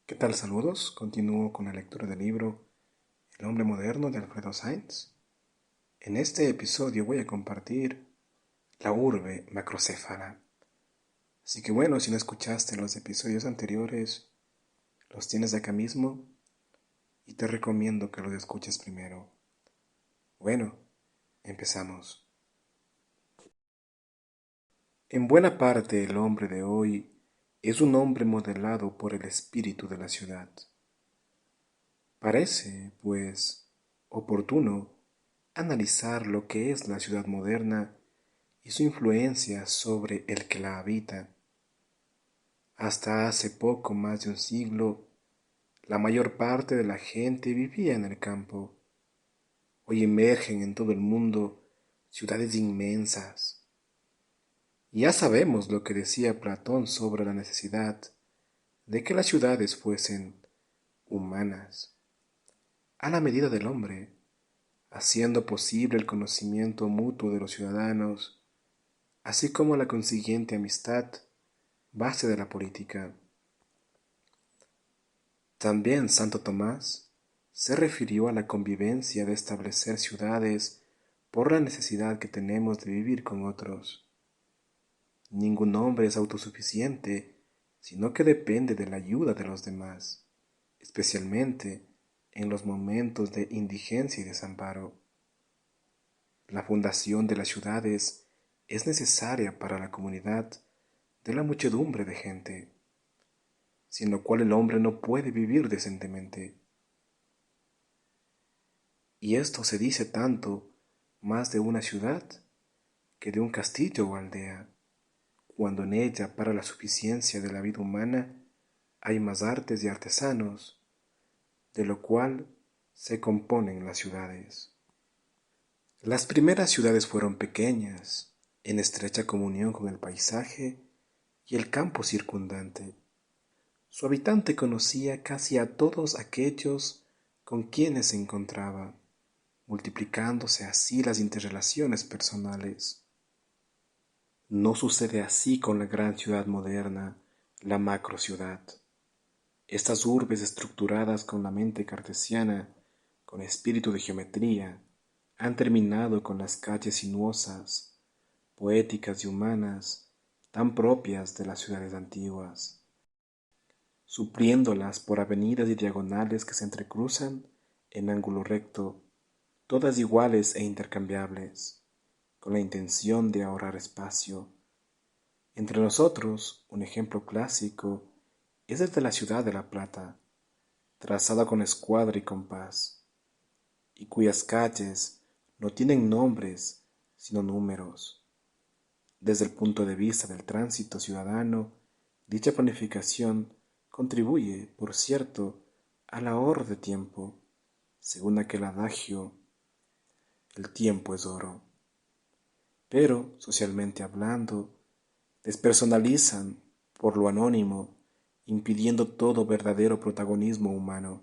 ¿Qué tal? Saludos. Continúo con la lectura del libro El hombre moderno de Alfredo Sainz. En este episodio voy a compartir la urbe macrocéfala. Así que bueno, si no escuchaste los episodios anteriores, los tienes acá mismo y te recomiendo que los escuches primero. Bueno, empezamos. En buena parte el hombre de hoy es un hombre modelado por el espíritu de la ciudad. Parece, pues, oportuno analizar lo que es la ciudad moderna y su influencia sobre el que la habita. Hasta hace poco más de un siglo, la mayor parte de la gente vivía en el campo. Hoy emergen en todo el mundo ciudades inmensas. Ya sabemos lo que decía Platón sobre la necesidad de que las ciudades fuesen humanas, a la medida del hombre, haciendo posible el conocimiento mutuo de los ciudadanos, así como la consiguiente amistad, base de la política. También Santo Tomás se refirió a la convivencia de establecer ciudades por la necesidad que tenemos de vivir con otros. Ningún hombre es autosuficiente, sino que depende de la ayuda de los demás, especialmente en los momentos de indigencia y desamparo. La fundación de las ciudades es necesaria para la comunidad de la muchedumbre de gente, sin lo cual el hombre no puede vivir decentemente. Y esto se dice tanto más de una ciudad que de un castillo o aldea, cuando en ella para la suficiencia de la vida humana hay más artes y artesanos, de lo cual se componen las ciudades. Las primeras ciudades fueron pequeñas, en estrecha comunión con el paisaje y el campo circundante. Su habitante conocía casi a todos aquellos con quienes se encontraba, multiplicándose así las interrelaciones personales. No sucede así con la gran ciudad moderna, la macrociudad. Estas urbes estructuradas con la mente cartesiana, con espíritu de geometría, han terminado con las calles sinuosas, poéticas y humanas, tan propias de las ciudades antiguas, supliéndolas por avenidas y diagonales que se entrecruzan en ángulo recto, todas iguales e intercambiables, con la intención de ahorrar espacio. Entre nosotros, un ejemplo clásico es el de la ciudad de La Plata, trazada con escuadra y compás, y cuyas calles no tienen nombres sino números. Desde el punto de vista del tránsito ciudadano, dicha planificación contribuye, por cierto, al ahorro de tiempo, según aquel adagio, el tiempo es oro. Pero, socialmente hablando, despersonalizan por lo anónimo, impidiendo todo verdadero protagonismo humano.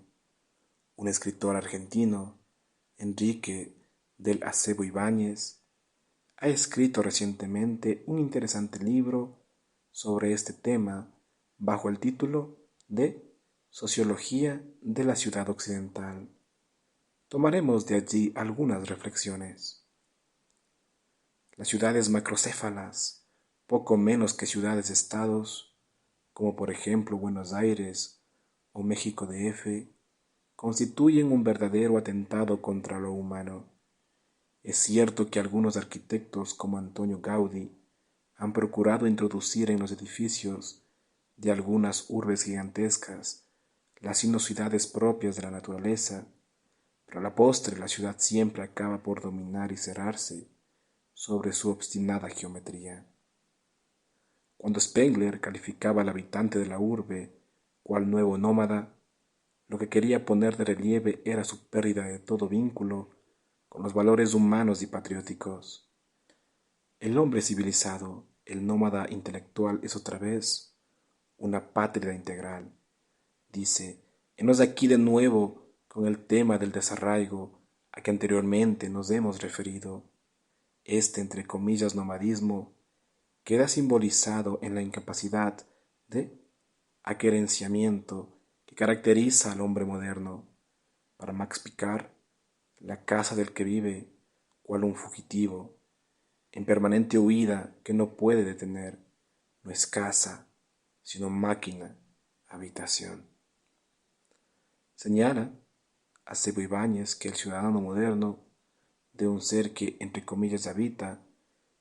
Un escritor argentino, Enrique del Acebo Ibáñez, ha escrito recientemente un interesante libro sobre este tema bajo el título de Sociología de la Ciudad Occidental. Tomaremos de allí algunas reflexiones. Las ciudades macrocéfalas, poco menos que ciudades-estados, como por ejemplo Buenos Aires o México DF, constituyen un verdadero atentado contra lo humano. Es cierto que algunos arquitectos como Antonio Gaudí han procurado introducir en los edificios de algunas urbes gigantescas las sinuosidades propias de la naturaleza, pero a la postre la ciudad siempre acaba por dominar y cerrarse sobre su obstinada geometría. Cuando Spengler calificaba al habitante de la urbe cual nuevo nómada, lo que quería poner de relieve era su pérdida de todo vínculo con los valores humanos y patrióticos. El hombre civilizado, el nómada intelectual, es otra vez una patria integral. Dice, henos aquí de nuevo con el tema del desarraigo a que anteriormente nos hemos referido. Este, entre comillas, nomadismo queda simbolizado en la incapacidad de aquerenciamiento que caracteriza al hombre moderno. Para Max Picard, la casa del que vive, cual un fugitivo, en permanente huida que no puede detener, no es casa, sino máquina, habitación. Señala a Sebo Ibáñez que el ciudadano moderno, de un ser que, entre comillas, habita,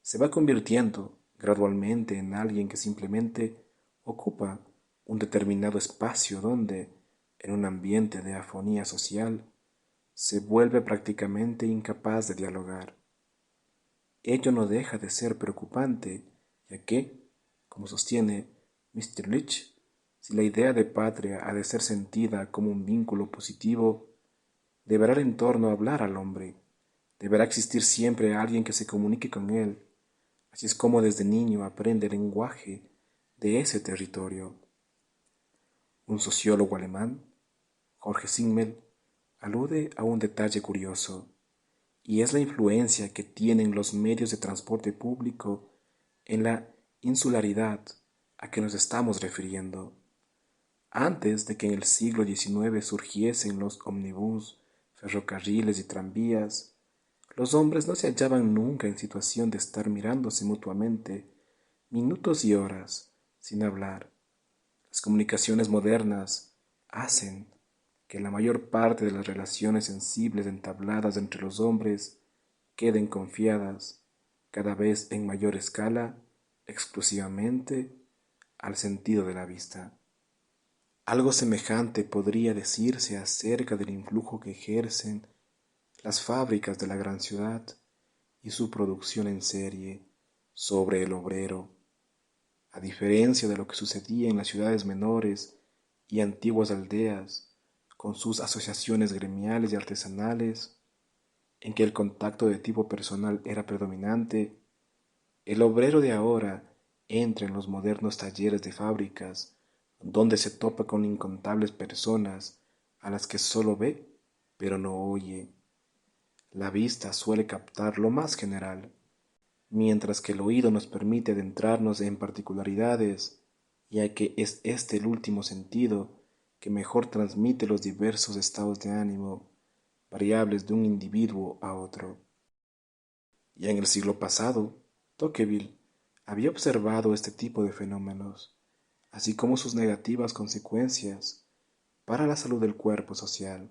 se va convirtiendo gradualmente en alguien que simplemente ocupa un determinado espacio donde, en un ambiente de afonía social, se vuelve prácticamente incapaz de dialogar. Ello no deja de ser preocupante, ya que, como sostiene Mr. Leach, si la idea de patria ha de ser sentida como un vínculo positivo, deberá el entorno hablar al hombre, deberá existir siempre alguien que se comunique con él. Así es como desde niño aprende el lenguaje de ese territorio. Un sociólogo alemán, Jorge Simmel, alude a un detalle curioso, y es la influencia que tienen los medios de transporte público en la insularidad a que nos estamos refiriendo. Antes de que en el siglo XIX surgiesen los ómnibus, ferrocarriles y tranvías, los hombres no se hallaban nunca en situación de estar mirándose mutuamente minutos y horas sin hablar. Las comunicaciones modernas hacen que la mayor parte de las relaciones sensibles entabladas entre los hombres queden confiadas, cada vez en mayor escala, exclusivamente al sentido de la vista. Algo semejante podría decirse acerca del influjo que ejercen las fábricas de la gran ciudad y su producción en serie sobre el obrero, a diferencia de lo que sucedía en las ciudades menores y antiguas aldeas, con sus asociaciones gremiales y artesanales, en que el contacto de tipo personal era predominante. El obrero de ahora entra en los modernos talleres de fábricas, donde se topa con incontables personas a las que solo ve, pero no oye. La vista suele captar lo más general, mientras que el oído nos permite adentrarnos en particularidades, ya que es este el último sentido que mejor transmite los diversos estados de ánimo variables de un individuo a otro. Ya en el siglo pasado, Tocqueville había observado este tipo de fenómenos, así como sus negativas consecuencias para la salud del cuerpo social.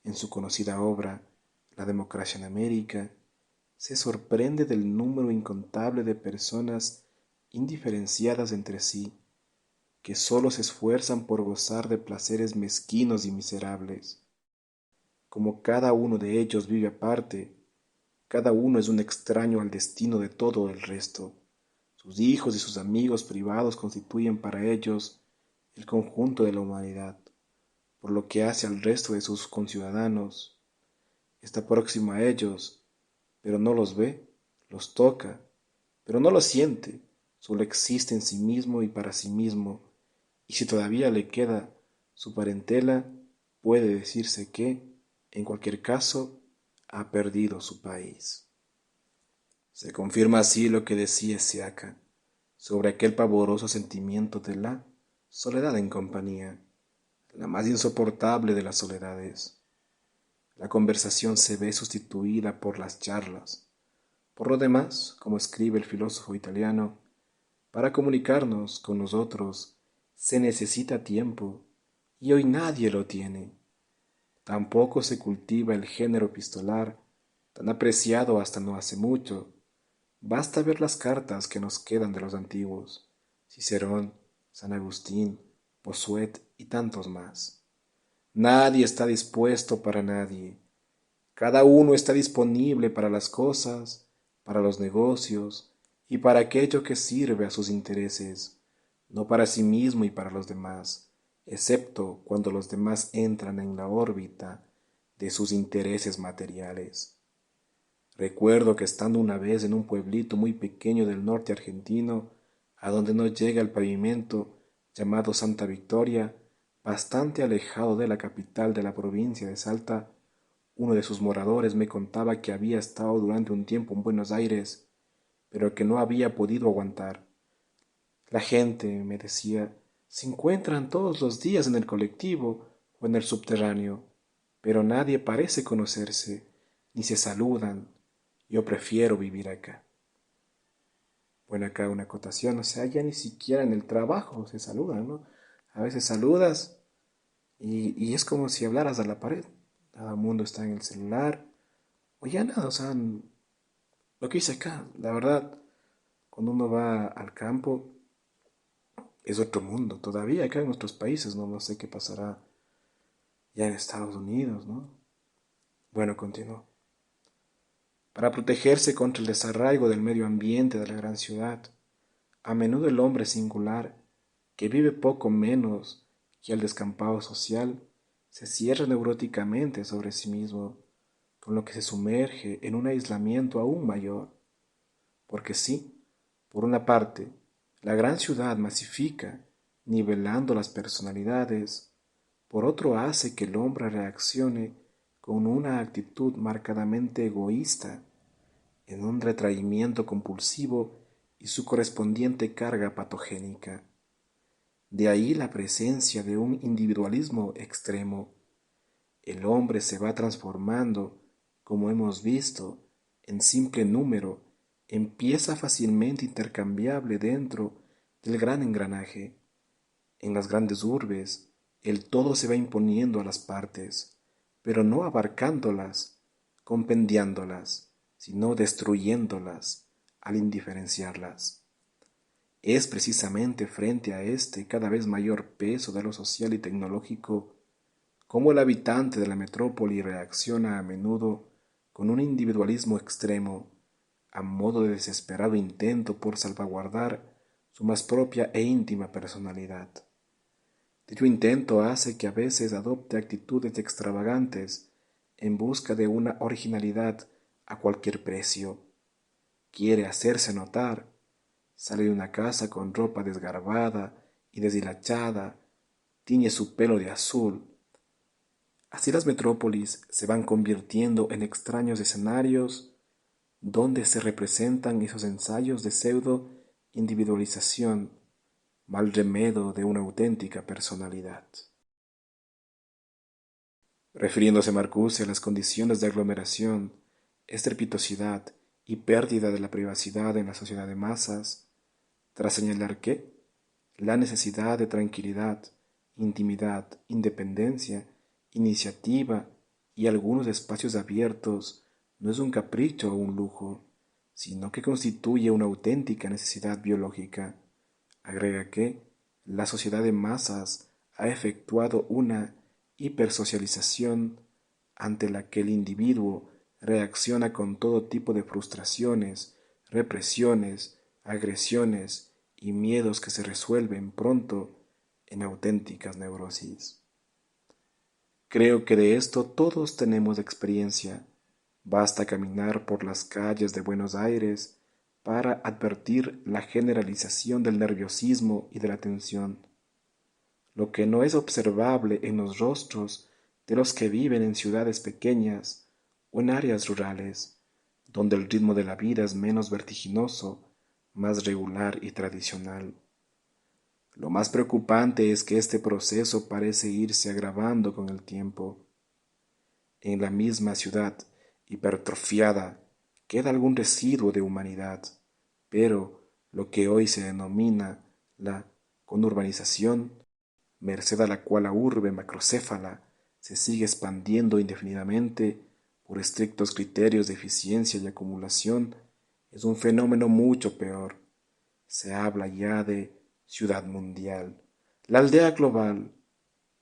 En su conocida obra, La democracia en América, se sorprende del número incontable de personas indiferenciadas entre sí, que sólo se esfuerzan por gozar de placeres mezquinos y miserables. Como cada uno de ellos vive aparte, cada uno es un extraño al destino de todo el resto. Sus hijos y sus amigos privados constituyen para ellos el conjunto de la humanidad, por lo que hace al resto de sus conciudadanos. Está próximo a ellos, pero no los ve, los toca, pero no los siente, solo existe en sí mismo y para sí mismo, y si todavía le queda su parentela, puede decirse que, en cualquier caso, ha perdido su país. Se confirma así lo que decía Siaka sobre aquel pavoroso sentimiento de la soledad en compañía, la más insoportable de las soledades. La conversación se ve sustituida por las charlas. Por lo demás, como escribe el filósofo italiano, para comunicarnos con nosotros se necesita tiempo, y hoy nadie lo tiene. Tampoco se cultiva el género epistolar, tan apreciado hasta no hace mucho. Basta ver las cartas que nos quedan de los antiguos, Cicerón, San Agustín, Bossuet y tantos más. Nadie está dispuesto para nadie. Cada uno está disponible para las cosas, para los negocios y para aquello que sirve a sus intereses, no para sí mismo y para los demás, excepto cuando los demás entran en la órbita de sus intereses materiales. Recuerdo que estando una vez en un pueblito muy pequeño del norte argentino, a donde no llega el pavimento, llamado Santa Victoria, bastante alejado de la capital de la provincia de Salta, uno de sus moradores me contaba que había estado durante un tiempo en Buenos Aires, pero que no había podido aguantar. La gente, me decía, Se encuentran todos los días en el colectivo o en el subterráneo, pero nadie parece conocerse, ni se saludan. Yo prefiero vivir acá. Bueno, acá una acotación, o sea, ya ni siquiera en el trabajo se saludan, ¿no? A veces saludas y es como si hablaras a la pared. Todo el mundo está en el celular, o ya nada, o sea, lo que hice acá, la verdad, cuando uno va al campo, es otro mundo. Todavía acá en nuestros países, ¿no? No sé qué pasará ya en Estados Unidos, ¿no? Bueno, continúo. Para protegerse contra el desarraigo del medio ambiente de la gran ciudad, a menudo el hombre singular, que vive poco menos que el descampado social, se cierra neuróticamente sobre sí mismo, con lo que se sumerge en un aislamiento aún mayor. Porque sí, por una parte, la gran ciudad masifica, nivelando las personalidades, por otro hace que el hombre reaccione con una actitud marcadamente egoísta, en un retraimiento compulsivo y su correspondiente carga patogénica. De ahí la presencia de un individualismo extremo. El hombre se va transformando, como hemos visto, en simple número, en pieza fácilmente intercambiable dentro del gran engranaje. En las grandes urbes, el todo se va imponiendo a las partes, pero no abarcándolas, compendiándolas, sino destruyéndolas al indiferenciarlas. Es precisamente frente a este cada vez mayor peso de lo social y tecnológico como el habitante de la metrópoli reacciona a menudo con un individualismo extremo, a modo de desesperado intento por salvaguardar su más propia e íntima personalidad. Dicho intento hace que a veces adopte actitudes extravagantes en busca de una originalidad a cualquier precio. Quiere hacerse notar, sale de una casa con ropa desgarbada y deshilachada, tiñe su pelo de azul. Así las metrópolis se van convirtiendo en extraños escenarios donde se representan esos ensayos de pseudo individualización, mal remedio de una auténtica personalidad. Refiriéndose Marcuse a las condiciones de aglomeración, estrepitosidad y pérdida de la privacidad en la sociedad de masas, tras señalar que la necesidad de tranquilidad, intimidad, independencia, iniciativa y algunos espacios abiertos no es un capricho o un lujo, sino que constituye una auténtica necesidad biológica. Agrega que la sociedad de masas ha efectuado una hipersocialización ante la que el individuo reacciona con todo tipo de frustraciones, represiones, agresiones y miedos que se resuelven pronto en auténticas neurosis. Creo que de esto todos tenemos experiencia. Basta caminar por las calles de Buenos Aires para advertir la generalización del nerviosismo y de la tensión, lo que no es observable en los rostros de los que viven en ciudades pequeñas o en áreas rurales, donde el ritmo de la vida es menos vertiginoso, más regular y tradicional. Lo más preocupante es que este proceso parece irse agravando con el tiempo. En la misma ciudad hipertrofiada queda algún residuo de humanidad, pero lo que hoy se denomina la conurbanización, merced a la cual la urbe macrocéfala se sigue expandiendo indefinidamente por estrictos criterios de eficiencia y acumulación, es un fenómeno mucho peor. Se habla ya de ciudad mundial, la aldea global,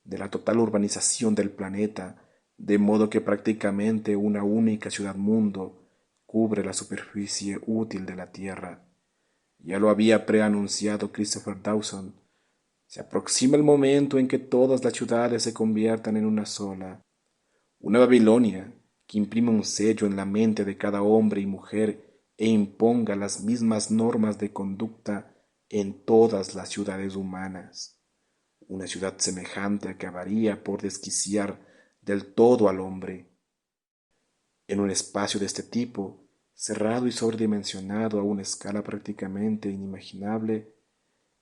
de la total urbanización del planeta, de modo que prácticamente una única ciudad-mundo cubre la superficie útil de la Tierra. Ya lo había preanunciado Christopher Dawson. Se aproxima el momento en que todas las ciudades se conviertan en una sola, una Babilonia que imprima un sello en la mente de cada hombre y mujer e imponga las mismas normas de conducta en todas las ciudades humanas. Una ciudad semejante acabaría por desquiciar del todo al hombre. En un espacio de este tipo, cerrado y sobredimensionado a una escala prácticamente inimaginable,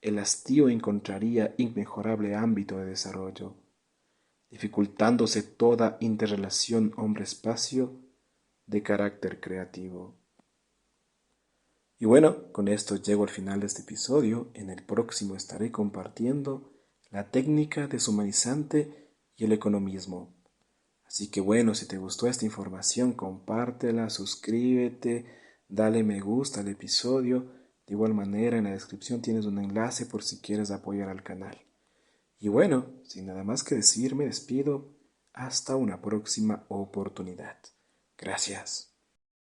el hastío encontraría inmejorable ámbito de desarrollo, dificultándose toda interrelación hombre-espacio de carácter creativo. Y bueno, con esto llego al final de este episodio. En el próximo estaré compartiendo la técnica deshumanizante y el economismo. Así que bueno, si te gustó esta información, compártela, suscríbete, dale me gusta al episodio. De igual manera, en la descripción tienes un enlace por si quieres apoyar al canal. Y bueno, sin nada más que decir, me despido. Hasta una próxima oportunidad. Gracias.